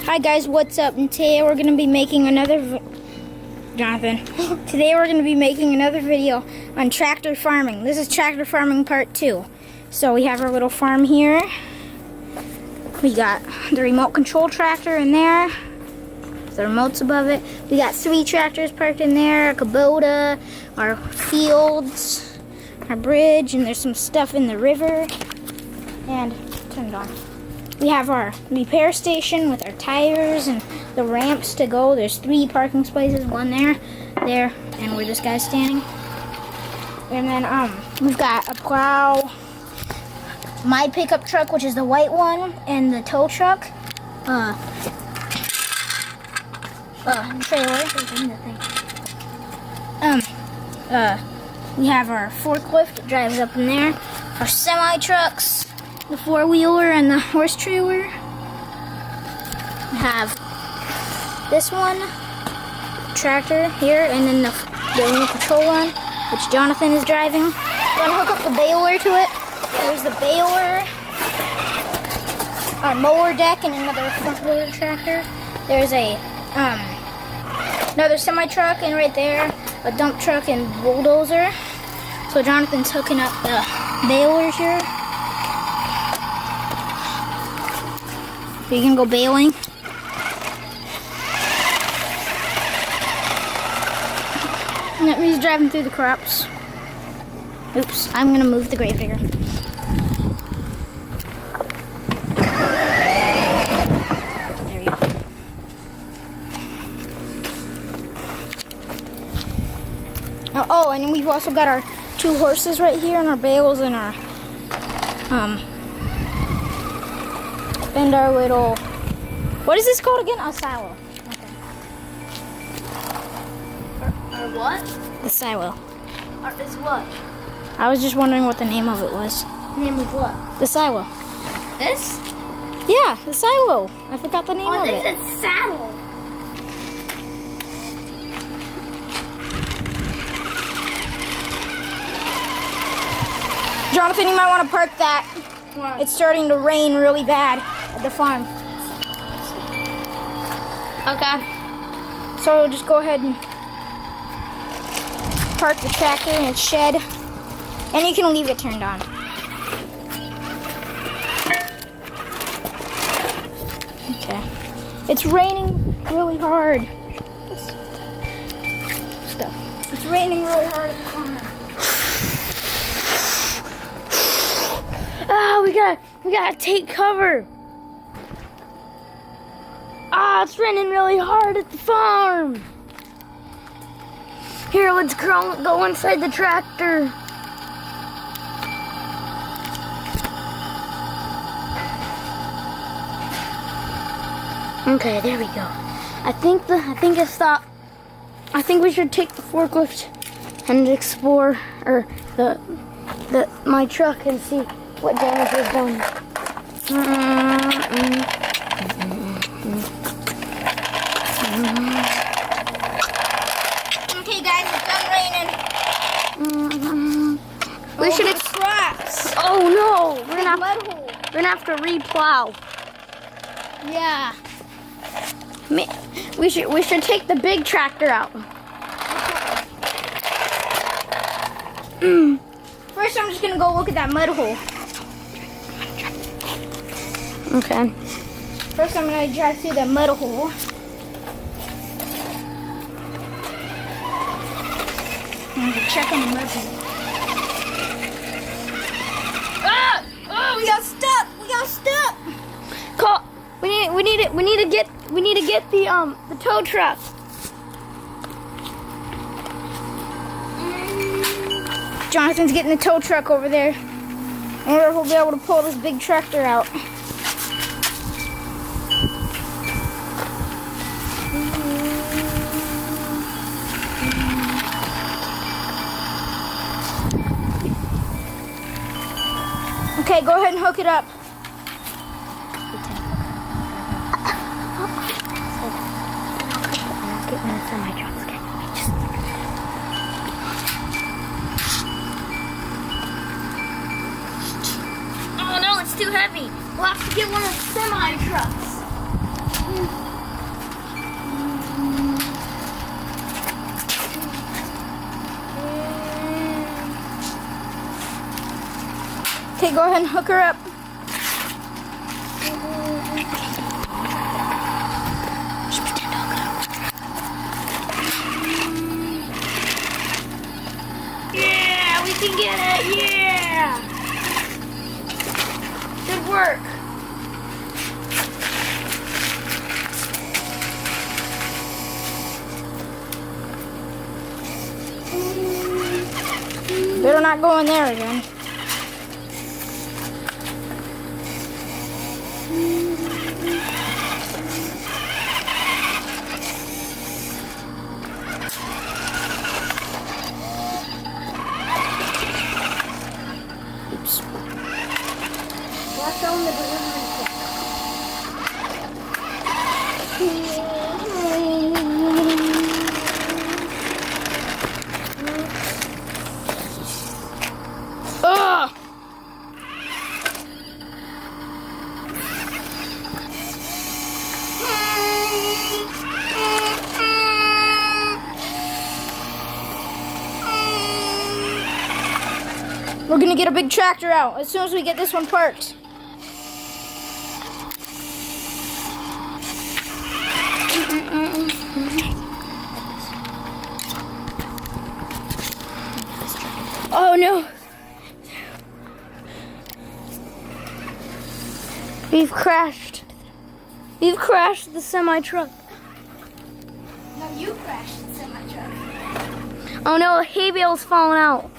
Hi guys, what's up? And today we're going to be making another Jonathan. Today we're going to be making another video on tractor farming. This is tractor farming part 2. So we have our little farm here. We got the remote control tractor in there. The remote's above it. We got 3 tractors parked in there, a Kubota, our fields, our bridge, and there's some stuff in the river. And turn it on. We have our repair station with our tires and the ramps to go. There's 3 parking spaces, one there, and where this guy's standing. And then we've got a plow, my pickup truck, which is the white one, and the tow truck. Trailer. We have our forklift that drives up in there, our semi trucks, the 4-wheeler and the horse trailer. We have this one, tractor here, and then the remote control one, which Jonathan is driving. We're gonna hook up the baler to it. There's the baler, our mower deck, and another front loader tractor. There's a another semi truck, and right there a dump truck and bulldozer. So Jonathan's hooking up the balers here. So you can go baling. And that means driving through the crops. Oops, I'm gonna move the grave digger. There you go. Oh, and we've also got our 2 horses right here, and our bales, and our and our little, what is this called again? A silo. Okay. Or what? The silo. Or is what? I was just wondering what the name of it was. Name of what? The silo. This? Yeah, the silo. I forgot the name Oh, of this it. is saddle. Jonathan, you might want to park that. What? It's starting to rain really bad at the farm. Okay. So just go ahead and park the tractor in its shed. And you can leave it turned on. Okay. It's raining really hard. Stuff. It's raining really hard at the farm. Ah, we gotta take cover. Ah, it's raining really hard at the farm. Here, let's go inside the tractor. Okay, there we go. I think we should take the forklift and explore my truck and see what damage was done. Okay, guys, it's done raining. We should. Rocks. Oh no! We're Big mud hole. gonna have to replow. Yeah. We should take the big tractor out. First, I'm just gonna go look at that mud hole. Okay. First, I'm gonna drive through that mud hole. I'm gonna check on the mud hole. Ah! Oh, we got stuck! We got stuck! Call. We need to get the tow truck. Jonathan's getting the tow truck over there. And we'll be able to pull this big tractor out. Okay, go ahead and hook it up. Oh no, it's too heavy. We'll have to get one of the semi trucks. Okay, go ahead and hook her up. Just pretend to hook her up. Yeah, we can get it. Yeah. Good work. Better not go in there again. Oops. Watch on the delivery truck. Ugh! We're gonna get a big tractor out as soon as we get this one parked. Oh no! We've crashed. We've crashed the semi-truck. No, you crashed the semi-truck. Oh no, the hay bale's falling out.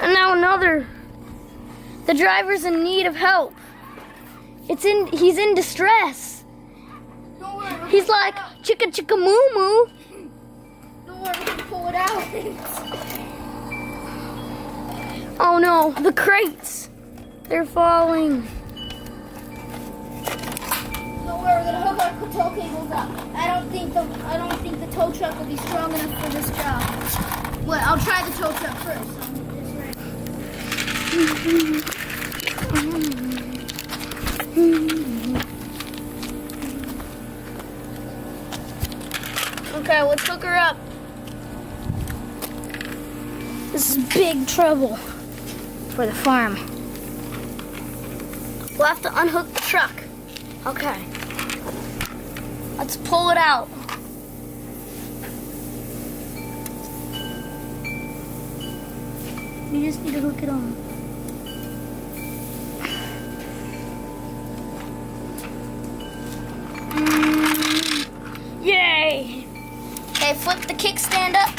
And now another. The driver's in need of help. He's in distress. Don't worry. He's like, chicka chicka moo moo. Don't worry, we can pull it out. Oh no, the crates. They're falling. Don't worry, we're gonna hook our tow cables up. I don't think the tow truck will be strong enough for this job. Well, I'll try the tow truck first. Okay, let's hook her up. This is big trouble for the farm. We'll have to unhook the truck. Okay. Let's pull it out. You just need to hook it on. Yay! Okay, flip the kickstand up.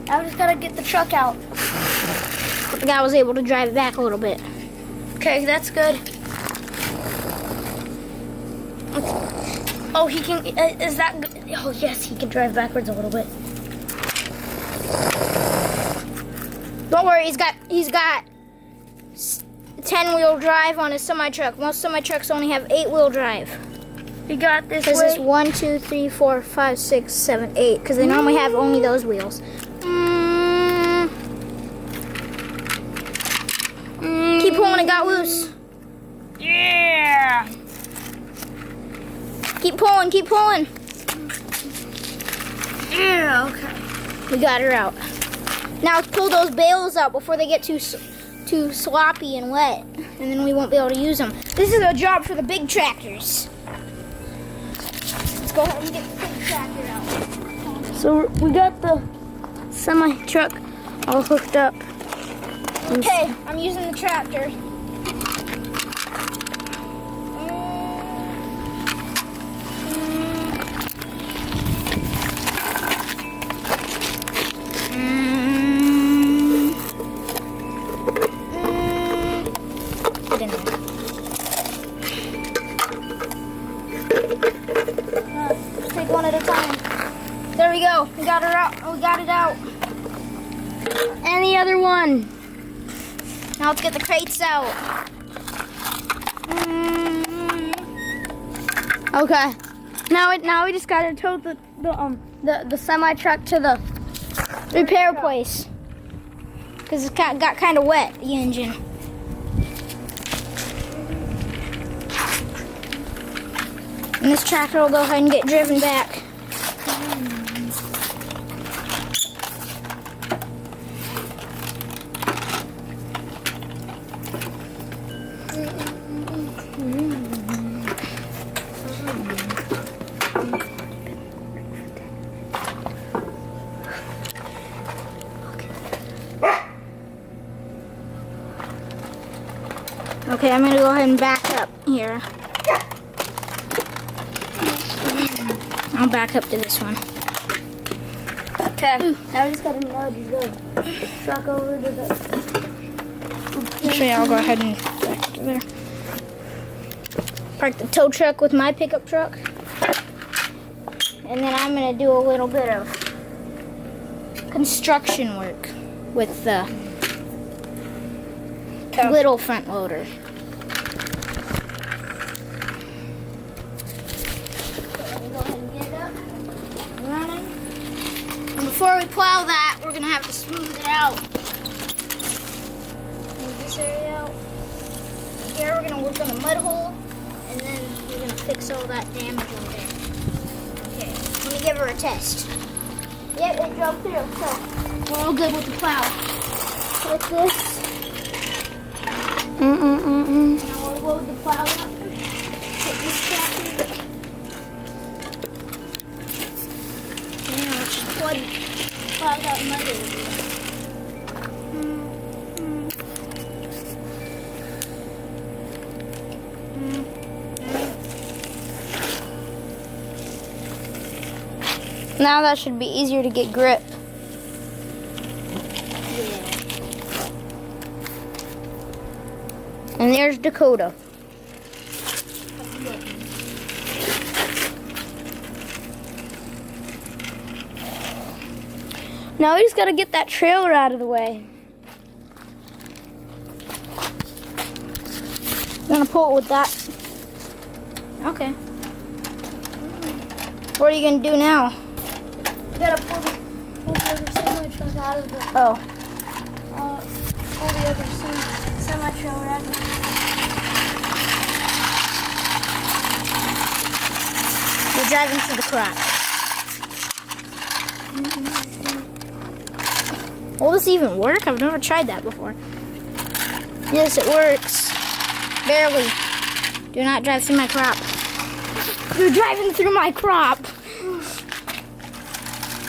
I just gotta get the truck out. The guy was able to drive it back a little bit. Okay, that's good. Oh, he can, is that good? Oh, yes, he can drive backwards a little bit. Don't worry, he's got 10-wheel drive on his semi-truck. Most semi-trucks only have 8-wheel drive. We got this. Because it's 1, 2, 3, 4, 5, 6, 7, 8. Because they normally have only those wheels. Keep pulling, it got loose. Yeah. Keep pulling, keep pulling. Yeah, okay. We got her out. Now let's pull those bales out before they get too sloppy and wet. And then we won't be able to use them. This is a job for the big tractors. Let's go ahead and get the big tractor out. So we got the semi-truck all hooked up. Okay, I'm using the tractor. Get in there. Just take one at a time. There we go. We got her out. We got it out. And the other one. Now let's get the crates out. Okay. Now we just gotta tow the semi truck to the Repair place. Because it got kind of wet, the engine. And this tractor will go ahead and get driven back. Okay, I'm gonna go ahead and back up here. I'll back up to this one. Okay, now we just gotta nudge the truck over to the... Actually, I'll go ahead and back to there. Park the tow truck with my pickup truck. And then I'm gonna do a little bit of construction work with the little front loader. And before we plow that, we're gonna have to smooth it out. Move this area out. Here we're gonna work on the mud hole, and then we're gonna fix all that damage over there. Okay, let me give her a test. Yep, it drove through, so we're all good with the plow. Like this. Now we'll load the plow up. Put this tractor. Yeah, let's just plow that mud over there. Now that should be easier to get grip. And there's Dakota. Now we just gotta get that trailer out of the way. I'm gonna pull it with that. Okay. What are you gonna do now? You gotta pull the semi truck out of the Oh. pull the other semi trailer out of the We're driving through the crop. Will this even work? I've never tried that before. Yes, it works. Barely. Do not drive through my crop. You're driving through my crop.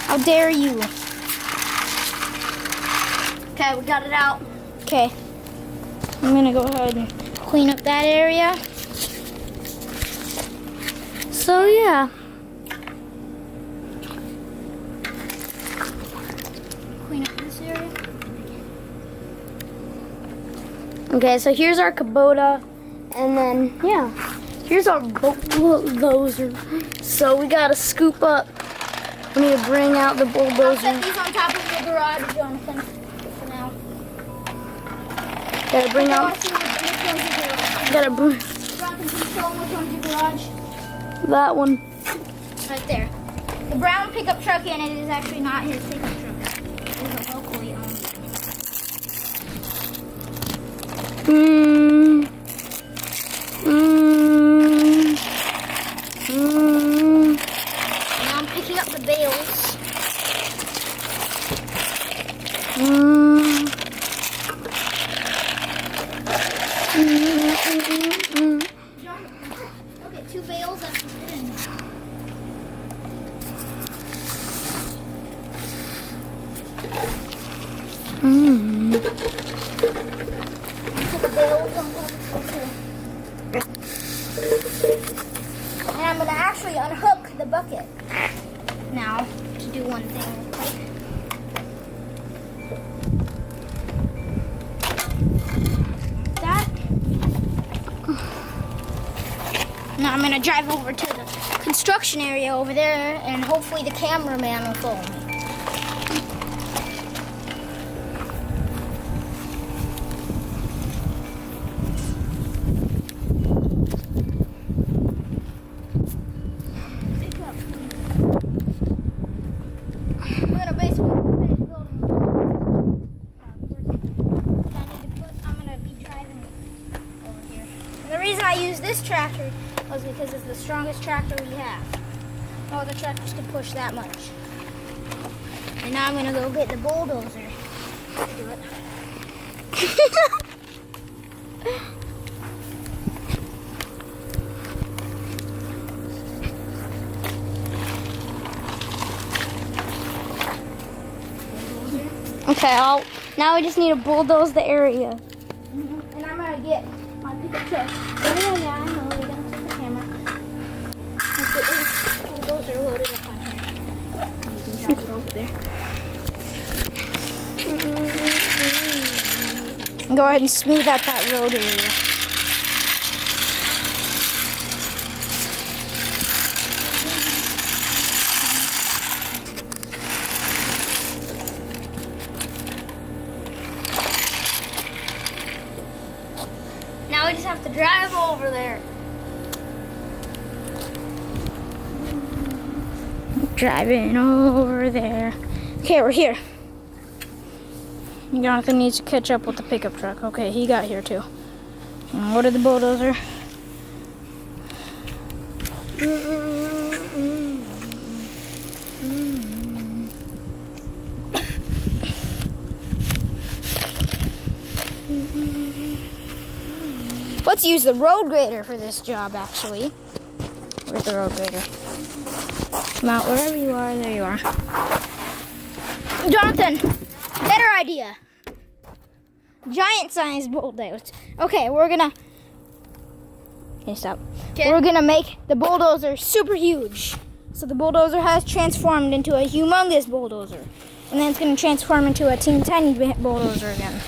How dare you? Okay, we got it out. Okay. I'm gonna go ahead and clean up that area. So yeah. Clean up this area. Okay, so here's our Kubota, and then yeah, here's our bulldozer. So we gotta scoop up. We need to bring out the I'll bulldozer. set these on top of the garage, Jonathan, for now. Gotta bring Which out. one's your garage? Gotta bring Jonathan, can you show them which one's your garage? that one. Right there. The brown pickup truck in it is actually not his pickup truck. It is a locally owned one. Now I'm picking up the bales. John, I'll get 2 bales. That's good enough. Put the bales on top of it. And I'm going to actually unhook the bucket now to do one thing real quick. That. Now I'm going to drive over to the construction area over there, and hopefully the cameraman will follow me. I'm gonna basically finish building the I'm gonna be driving over here. And the reason I use this tractor was because it's the strongest tractor we have. No other tractors can push that much. And now I'm gonna go get the bulldozer to do it. Okay, now we just need to bulldoze the area. And I'm gonna get my pickup truck. Oh, yeah, I know. We're going to take the camera. Those are loaded up on here. You can drop it over there. Go ahead and smooth out that road area. Now we just have to drive over there. Driving over there. Okay, we're here. Jonathan needs to catch up with the pickup truck. Okay, he got here too. And what did the bulldozer? Let's use the road grader for this job, actually. Where's the road grader? Come out wherever you are. There you are. Jonathan, better idea. Giant-sized bulldozer. Okay, we're gonna. Okay, stop. Okay. We're gonna make the bulldozer super huge. So the bulldozer has transformed into a humongous bulldozer, and then it's gonna transform into a teeny tiny bulldozer again.